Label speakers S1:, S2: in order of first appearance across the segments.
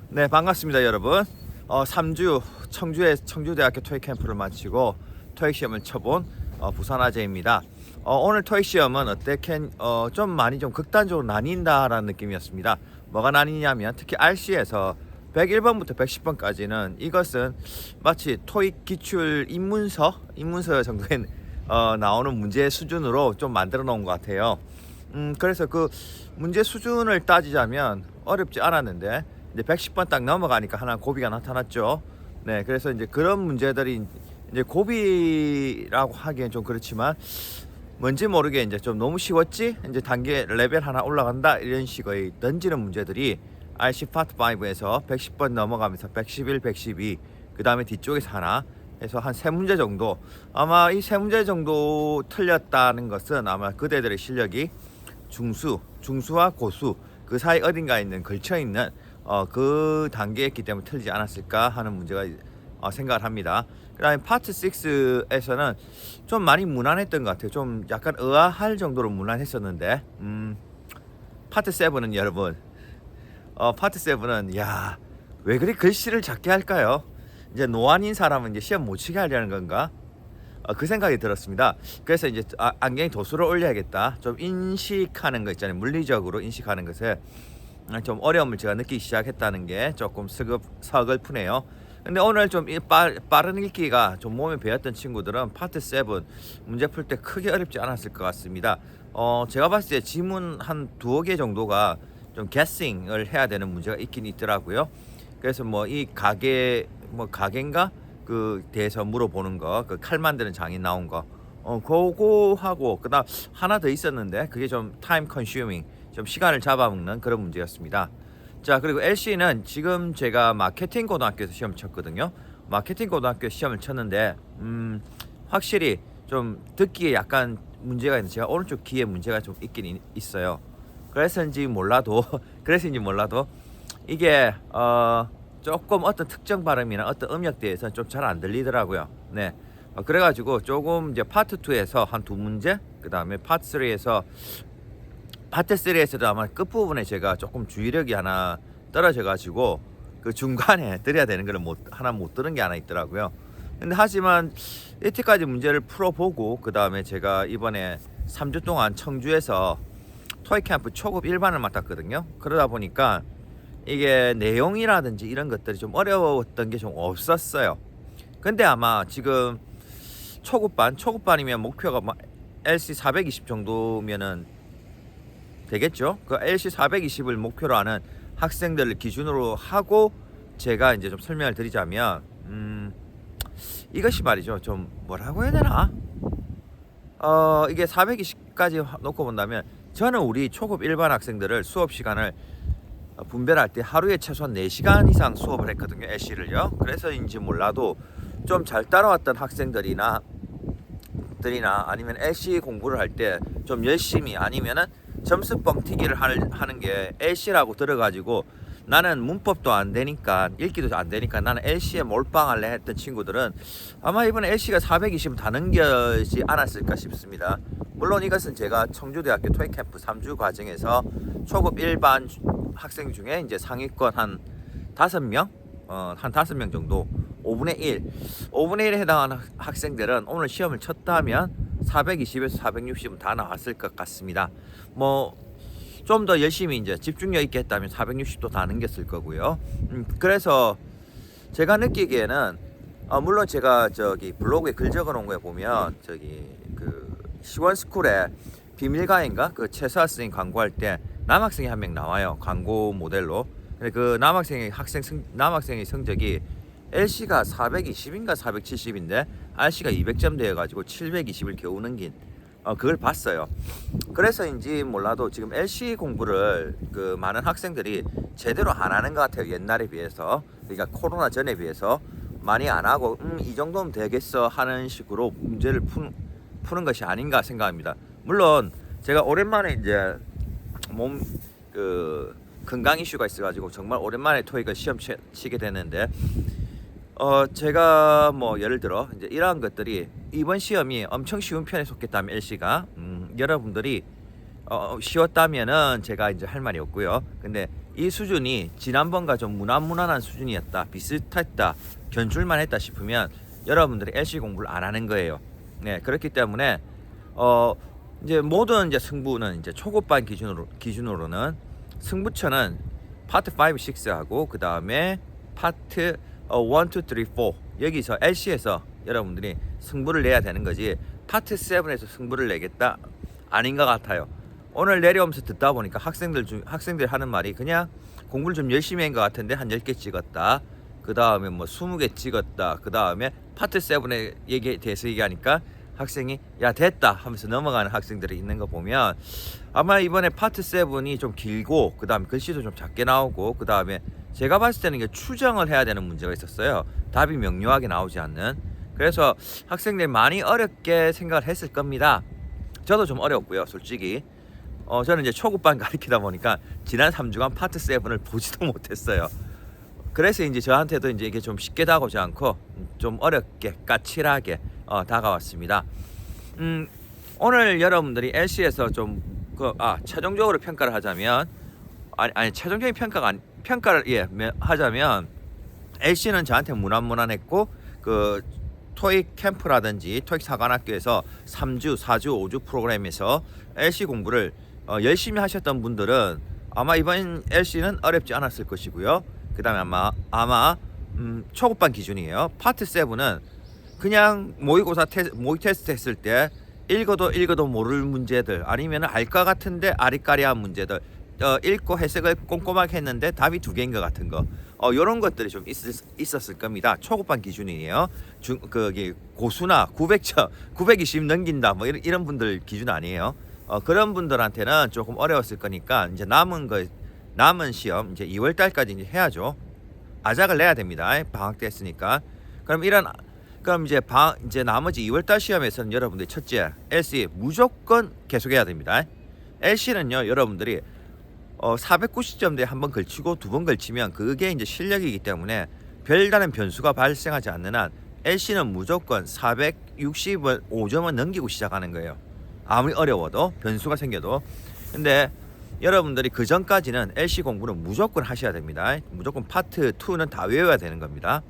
S1: 네, 반갑습니다, 여러분. 3주 청주대학교 토익 캠프를 마치고 토익 시험을 쳐본 부산 아재입니다. 오늘 토익 시험은 좀 많이 좀 극단적으로 나뉜다라는 느낌이었습니다. 뭐가 나뉘냐면 특히 RC에서 101번부터 110번까지는 이것은 마치 토익 기출 입문서 정도에 나오는 문제 수준으로 좀 만들어 놓은 것 같아요. 그래서 그 문제 수준을 따지자면 어렵지 않았는데 이제 110번 딱 넘어가니까 하나 고비가 나타났죠. 네, 그래서 이제 그런 문제들이 이제 고비라고 하기엔 좀 그렇지만 뭔지 모르게 이제 좀 너무 쉬웠지? 이제 단계 레벨 하나 올라간다 이런 식의 던지는 문제들이 RC 파트 5에서 110번 넘어가면서 111, 112, 그 다음에 뒤쪽에서 하나 해서 한 3문제 정도, 아마 이 3문제 정도 틀렸다는 것은 아마 그대들의 실력이 중수와 고수 그 사이 어딘가에 있는 걸쳐있는 그 단계였기 때문에 틀리지 않았을까 하는 문제가 생각을 합니다. 그 다음에 파트 6에서는 좀 많이 무난했던 것 같아요. 좀 약간 의아할 정도로 무난했었는데 파트 7은 여러분 파트 7은 왜 그리 글씨를 작게 할까요? 이제 노안인 사람은 이제 시험 못 치게 하려는 건가? 그 생각이 들었습니다. 그래서 이제 안경에 도수를 올려야겠다. 좀 인식하는 거 있잖아요. 물리적으로 인식하는 것에 좀 어려움을 제가 느끼기 시작했다는 게 조금 서글프네요. 근데 오늘 좀 빠른 읽기가 좀 몸에 배웠던 친구들은 파트 7 문제 풀 때 크게 어렵지 않았을 것 같습니다. 제가 봤을 때 지문 한 2개 정도가 좀 guessing을 해야 되는 문제가 있긴 있더라고요. 그래서 뭐 이 가게인가 그 대해서 물어보는 거, 그 칼 만드는 장인 나온 거, 그거 하고 그다음 하나 더 있었는데 그게 좀 time consuming, 좀 시간을 잡아먹는 그런 문제였습니다. 자, 그리고 LC는 지금 제가 마케팅 고등학교에서 시험 쳤거든요. 마케팅 고등학교 시험을 쳤는데 확실히 좀 듣기에 약간 문제가 있는, 제가 오른쪽 귀에 문제가 좀 있긴 있어요. 그래서인지 몰라도 이게 조금 어떤 특정 발음이나 어떤 음역대에서는 좀 잘 안 들리더라고요. 네. 그래가지고 조금 이제 파트 2에서 한 2문제, 그 다음에 파트 3에서도 아마 끝부분에 제가 조금 주의력이 하나 떨어져가지고 그 중간에 들어야 되는 거를 못 들은 게 하나 있더라고요. 근데 하지만 이때까지 문제를 풀어보고 그 다음에 제가 이번에 3주 동안 청주에서 토익 캠프 초급 일반을 맡았거든요. 그러다 보니까 이게 내용이라든지 이런 것들이 좀 어려웠던 게 좀 없었어요. 근데 아마 지금 초급반이면 목표가 LC 420 정도면은 되겠죠. 그 LC 420을 목표로 하는 학생들을 기준으로 하고 제가 이제 좀 설명을 드리자면 이것이 말이죠. 좀 뭐라고 해야 되나? 이게 420까지 놓고 본다면 저는 우리 초급 일반 학생들을 수업 시간을 분별할 때 하루에 최소한 4시간 이상 수업을 했거든요. LC를요. 그래서인지 몰라도 좀 잘 따라왔던 학생들이나 아니면 LC 공부를 할 때 좀 열심히, 아니면은 점수 뻥튀기를 하는 게 LC라고 들어가지고 나는 문법도 안 되니까 읽기도 안 되니까 나는 LC에 몰빵할래 했던 친구들은 아마 이번에 LC가 420은 다 넘겨지 않았을까 싶습니다. 물론 이것은 제가 청주대학교 토익 캠프 3주 과정에서 초급 일반 학생 중에 이제 상위권 한 5명, 한 5명 정도, 5분의 1에 해당하는 학생들은 오늘 시험을 쳤다면 420에서 460은 다 나왔을 것 같습니다. 뭐 좀 더 열심히 이제 집중력 있게 했다면 460도 다 넘겼을 거고요. 그래서 제가 느끼기에는 물론 제가 저기 블로그에 글 적어놓은 거에 보면 저기 그 시원스쿨에 비밀가인가 그 최수아 선생님 광고할 때 남학생이 한 명 나와요. 광고 모델로. 근데 그 남학생의 성적이 LC가 420인가 470인데 RC가 200점 되어가지고 720을 겨우 넘긴 그걸 봤어요. 그래서인지 몰라도 지금 LC 공부를 그 많은 학생들이 제대로 안 하는 것 같아요. 옛날에 비해서. 그러니까 코로나 전에 비해서 많이 안 하고 이 정도면 되겠어 하는 식으로 문제를 푸는 것이 아닌가 생각합니다. 물론 제가 오랜만에 이제 건강 이슈가 있어가지고 정말 오랜만에 토익을 시험 치게 됐는데 제가 뭐 예를 들어 이제 이러한 것들이 이번 시험이 엄청 쉬운 편에 속했다면 LC가 여러분들이 쉬웠다면은 제가 이제 할 말이 없고요. 근데 이 수준이 지난번과 좀 무난무난한 수준이었다, 비슷했다, 견줄만 했다 싶으면 여러분들이 LC 공부를 안 하는 거예요. 네, 그렇기 때문에 이제 모든 이제 승부는 이제 초급반 기준으로는 승부처는 파트 5, 6하고 그 다음에 파트 1, 2, 3, 4 여기서 LC에서 여러분들이 승부를 내야 되는 거지 파트 7에서 승부를 내겠다 아닌 것 같아요. 오늘 내려오면서 듣다 보니까 학생들 하는 말이 그냥 공부를 좀 열심히 한 것 같은데 한 10개 찍었다. 그 다음에 뭐 20개 찍었다. 그 다음에 파트 7에 대해서 얘기하니까 학생이 야 됐다 하면서 넘어가는 학생들이 있는 거 보면 아마 이번에 파트 7이 좀 길고 그 다음에 글씨도 좀 작게 나오고 그 다음에 제가 봤을 때는 이게 추정을 해야 되는 문제가 있었어요. 답이 명료하게 나오지 않는. 그래서 학생들이 많이 어렵게 생각을 했을 겁니다. 저도 좀 어려웠고요, 솔직히. 저는 이제 초급반 가르치다 보니까 지난 3주간 파트 7을 보지도 못했어요. 그래서 이제 저한테도 이제 이게 좀 쉽게 다가오지 않고 좀 어렵게 까칠하게 다가왔습니다. 오늘 여러분들이 LC에서 좀 최종적으로 평가를 하자면 아니 최종적인 평가를 하자면 LC는 저한테 무난무난했고 그 토익 캠프라든지 토익 사관학교에서 3주, 4주, 5주 프로그램에서 LC 공부를 열심히 하셨던 분들은 아마 이번 LC는 어렵지 않았을 것이고요. 그 다음에 아마 초급반 기준이에요. 파트 7은 그냥 모의고사 모의 테스트 했을 때 읽어도 모를 문제들 아니면 알 것 같은데 아리까리한 문제들 읽고 해석을 꼼꼼하게 했는데 답이 2개인 것 같은 거 이런 것들이 좀 있었을 겁니다. 초급반 기준이에요. 고수나 920 넘긴다 뭐 이런 분들 기준 아니에요. 그런 분들한테는 조금 어려웠을 거니까 이제 남은 시험 이제 2월 달까지 이제 해야죠. 아작을 내야 됩니다. 방학 때 했으니까. 그럼 이제 나머지 2월 달 시험에서는 여러분들이 첫째 LC 무조건 계속해야 됩니다. LC는요 여러분들이 490점대에 한 번 걸치고 2번 걸치면 그게 이제 실력이기 때문에 별다른 변수가 발생하지 않는 한 LC는 무조건 465점은 넘기고 시작하는 거예요. 아무리 어려워도 변수가 생겨도. 근데 여러분들이 그 전까지는 LC 공부는 무조건 하셔야 됩니다. 무조건 파트 2는 다 외워야 되는 겁니다.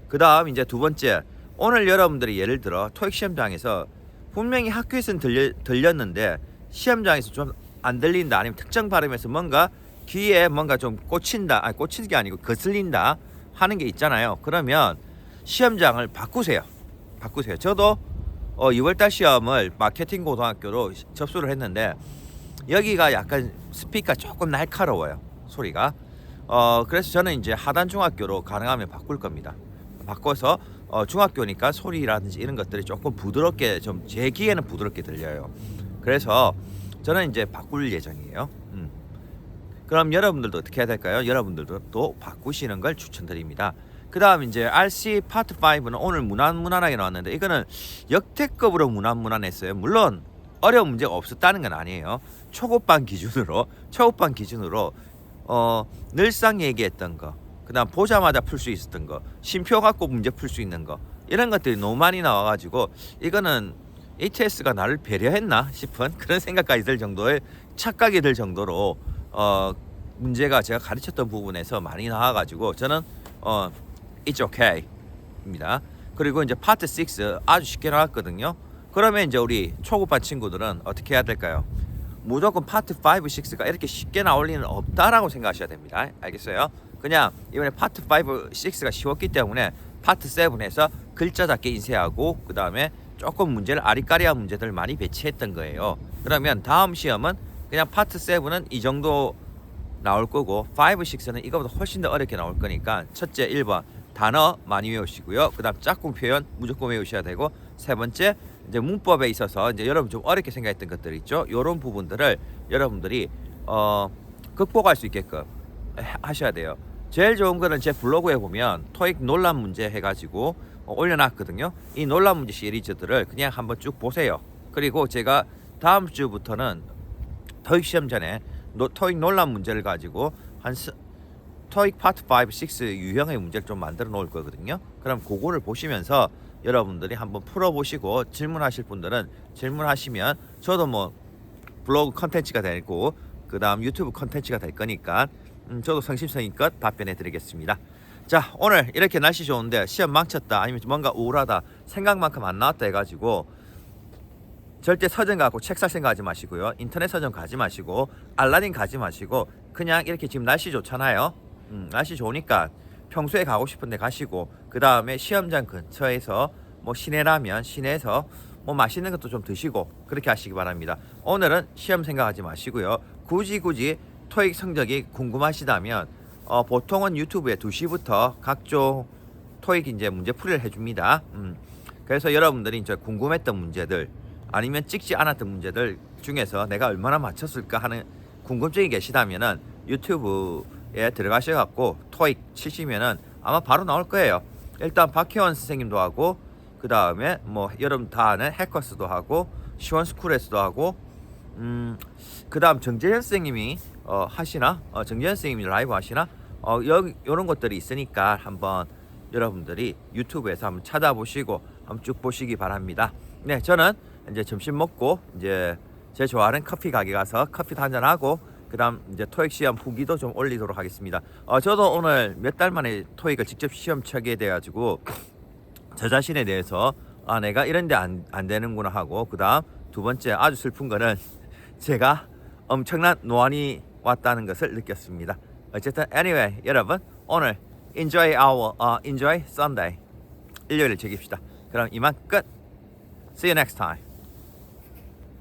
S1: 그 다음 이제 두 번째, 오늘 여러분들이 예를 들어 토익 시험장에서 분명히 학교에서는 들렸는데 시험장에서 좀 안 들린다, 아니면 특정 발음에서 뭔가 귀에 뭔가 좀 꽂힌다, 꽂히는 게 아니고 거슬린다 하는 게 있잖아요. 그러면 시험장을 바꾸세요. 저도 2월달 시험을 마케팅 고등학교로 접수를 했는데 여기가 약간 스피커가 조금 날카로워요, 소리가. 그래서 저는 이제 하단 중학교로 가능하면 바꿀 겁니다. 바꿔서 중학교니까 소리라든지 이런 것들이 조금 부드럽게, 좀 제 귀에는 부드럽게 들려요. 그래서 저는 이제 바꿀 예정이에요. 그럼 여러분들도 어떻게 해야 될까요? 여러분들도 또 바꾸시는 걸 추천드립니다. 그 다음 이제 RC 파트 5는 오늘 무난하게 나왔는데 이거는 역대급으로 무난했어요. 물론 어려운 문제가 없었다는 건 아니에요. 초급반 기준으로 늘상 얘기했던 거, 그 다음 보자마자 풀 수 있었던 거, 심표 갖고 문제 풀 수 있는 거, 이런 것들이 너무 많이 나와가지고 이거는 ATS가 나를 배려했나 싶은 그런 생각까지 들 정도의 착각이 들 정도로 문제가 제가 가르쳤던 부분에서 많이 나와가지고 저는 It's okay 입니다. 그리고 이제 파트 6 아주 쉽게 나왔거든요. 그러면 이제 우리 초급반 친구들은 어떻게 해야 될까요? 무조건 파트 5, 6가 이렇게 쉽게 나올 리는 없다라고 생각하셔야 됩니다. 알겠어요? 그냥 이번에 파트 5, 6가 쉬웠기 때문에 파트 7에서 글자 작게 인쇄하고 그 다음에 조금 문제를 아리까리한 문제들 많이 배치했던 거예요. 그러면 다음 시험은 그냥 파트 7은 이 정도 나올 거고 5, 6는 이거보다 훨씬 더 어렵게 나올 거니까 첫째 1번 단어 많이 외우시고요. 그 다음 짝꿍 표현 무조건 외우셔야 되고, 세 번째 이제 문법에 있어서 이제 여러분 좀 어렵게 생각했던 것들 있죠. 이런 부분들을 여러분들이 극복할 수 있게끔 하셔야 돼요. 제일 좋은 거는 제 블로그에 보면 토익 논란 문제 해가지고 올려놨거든요. 이 논란 문제 시리즈들을 그냥 한번 쭉 보세요. 그리고 제가 다음 주부터는 토익 시험 전에 토익 논란 문제를 가지고 토익 파트 5, 6 유형의 문제를 좀 만들어 놓을 거거든요. 그럼 그거를 보시면서 여러분들이 한번 풀어보시고 질문하실 분들은 질문하시면 저도 뭐 블로그 컨텐츠가 되고 그 다음 유튜브 컨텐츠가 될 거니까 저도 성심성의껏 답변해 드리겠습니다. 자, 오늘 이렇게 날씨 좋은데 시험 망쳤다 아니면 뭔가 우울하다 생각만큼 안 나왔다 해가지고 절대 서점 가고 책 살 생각하지 마시고요. 인터넷 서점 가지 마시고 알라딘 가지 마시고 그냥 이렇게 지금 날씨 좋잖아요. 날씨 좋으니까 평소에 가고 싶은데 가시고 그 다음에 시험장 근처에서 뭐 시내라면 시내에서 뭐 맛있는 것도 좀 드시고 그렇게 하시기 바랍니다. 오늘은 시험 생각하지 마시고요. 굳이 토익 성적이 궁금하시다면 보통은 유튜브에 2시부터 각종 토익 이제 문제풀이를 해줍니다. 그래서 여러분들이 이제 궁금했던 문제들 아니면 찍지 않았던 문제들 중에서 내가 얼마나 맞췄을까 하는 궁금증이 계시다면은 유튜브에 들어가셔갖고 토익 치시면은 아마 바로 나올 거예요. 일단 박혜원 선생님도 하고 그 다음에 뭐 여러분 다 아는 해커스도 하고 시원스쿨에서도 하고 그 다음 정재현 선생님이 하시나 정재현 선생님이 라이브 하시나 이런 것들이 있으니까 한번 여러분들이 유튜브에서 한번 찾아보시고 한번 쭉 보시기 바랍니다. 네, 저는 이제 점심 먹고 이제 제 좋아하는 커피 가게 가서 커피도 한잔 하고 그다음 이제 토익 시험 후기도 좀 올리도록 하겠습니다. 저도 오늘 몇 달 만에 토익을 직접 시험 치게 돼 가지고 저 자신에 대해서 내가 이런데 안 되는구나 하고 그다음 두 번째 아주 슬픈 거는 제가 엄청난 노안이 왔다는 것을 느꼈습니다. 어쨌든 anyway 여러분 오늘 enjoy Sunday 일요일을 즐깁시다. 그럼 이만 끝. See you next time.